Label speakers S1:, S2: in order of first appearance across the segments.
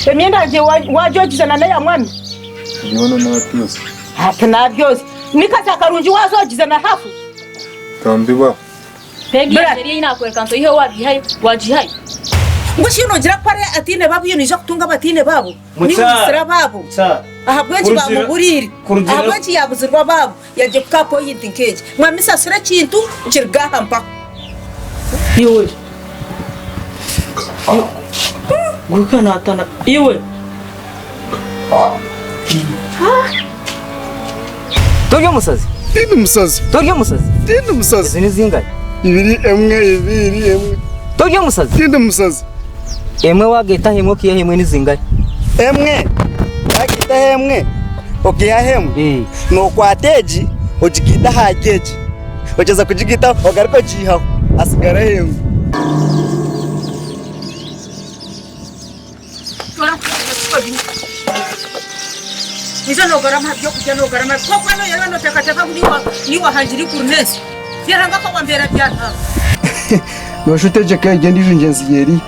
S1: Emyenda je wajogizana naye mwami.
S2: Nyono na byose.
S1: Hata na byose. Nikata karunji wazogizana hafu.
S2: Tambiba.
S3: Pegi Serie inakwereka nto ihe wajihaye.
S1: Ngo shino gira kware atine babu yo nije kutunga batine babo. Ni usira babo. Ahabwenji bamuburiri. Ahabwenji yabuzirwa babo. Yaje kukapo yintinkeje. Mwami sasura kintu kirgaha mpa. Iwe. Gukana atana. Iwe.
S4: Toryo musazi.
S2: Tindi musazi.
S4: Toryo musazi.
S2: Tindi musazi.
S4: Zini zingahe?
S2: Ibiri emwe.
S4: Toryo musazi.
S2: Tindi musazi.
S4: Emwe wageta hemwe kiya hemwe ni zingahe?
S5: Emwe. Wageta hemwe. Okiya hemwe. No kwateji ojigita hageji. Ogeza kujigita ogaruko jihaho. Asigara hemwe.
S1: Nizo nogorama byo kujya nogorama koko no yero no tekateka ni wahanjiri kurnesi yaranga ko wambera byanta
S2: No shuteje ka igenda ijungenzi yeri.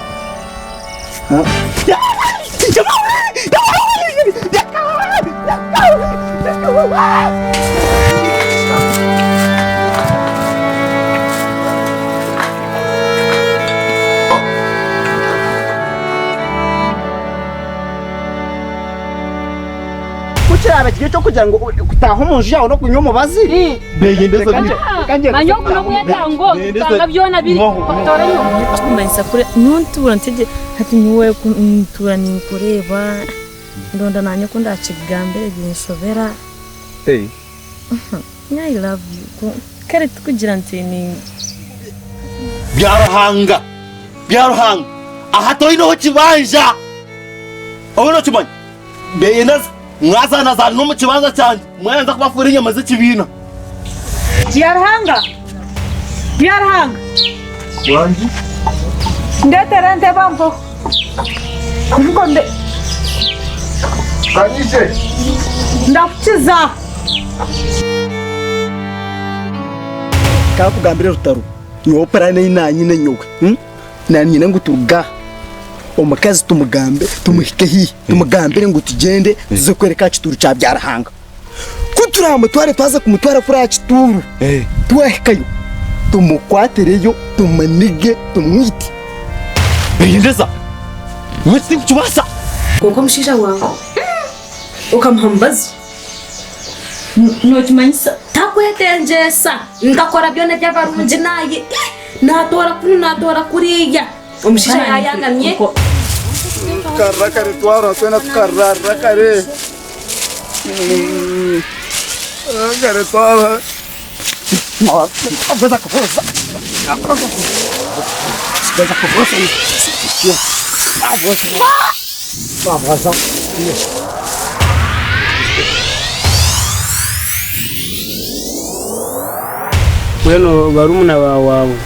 S5: Kuchiraba kiyo cyo kugira ngo kutaha umuntu yawo no kunyomo baziri.
S2: Begendeza
S3: Kanje. Manyoku no kuyatango. Tanga byona biri tora yo. Kumanisa kure nuntura ntege hati niwe kuntura ni kureba. Ndonda nanyo kunda akigambere binsobera. I love you. Kare tukugira ntini.
S6: Byarahanga. Aha to ino kibanja. Ono kibanja. Beyenaza mwazana za no mu kibanza cyane mwayanza kubafura inyama z'ikibina.
S1: Byarahanga.
S2: Wangi.
S1: Ndeterante bambo. Ngonde.
S2: Kanise.
S1: Ndafukiza.
S5: Kakugambire rutaro. Nyo parane inanyine nyowe. Nanyine nguturuga. Omakazi tumugambe tumuhike hi tumugambire ngo tugende tuze kwereka kituru cya byarahanga kuturamba tware twaza kumutwara kuri kituru twahikayo tumukwatereyo tumanige tumwite
S6: Begendeza wese kubasa
S3: Koko mshisha wangu ukamhambaza no kimanyisa takwetenjesa ndakora byone by'abarunji naye natora kuriya umushisha yayanamye
S2: Karakare twara twena tukarakare. Kare twara.
S5: Abeza kufosa. Abeza kufosa. Abeza.
S7: Weno barumuna bawawe.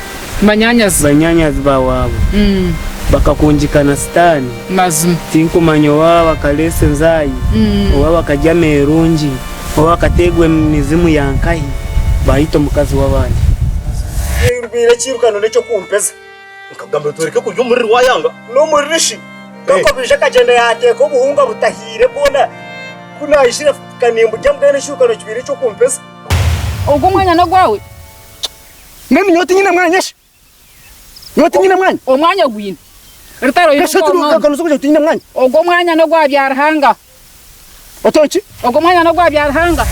S7: Banyanyazi bawawe. Bakakunjikana stani
S1: Mazum
S7: tinkumanyo waba kalese nzayi waba kajame runji waba kategwe mizimu yankahi bahito mukazi wabandi
S5: Irubire kirukano necyo kumpeza
S6: Nkagamba tureke kujya muri wayanga
S5: no murishi kako bije kagenda yateka ubuhunga butahire bona kuna ishire kanimbu cyambwe n'ishukano kibiri cyo kumpeza
S1: ubwo mwanya no gwawe
S5: ngani nyoti nyina mwanyesha nyoti nyina mwanya
S1: omwanya gwine Rutaro
S5: yuko kanusuko tinyina mwanya
S1: ubwo mwanya no gwa byarahanga
S5: otoki
S1: ubwo mwanya no gwa byarahanga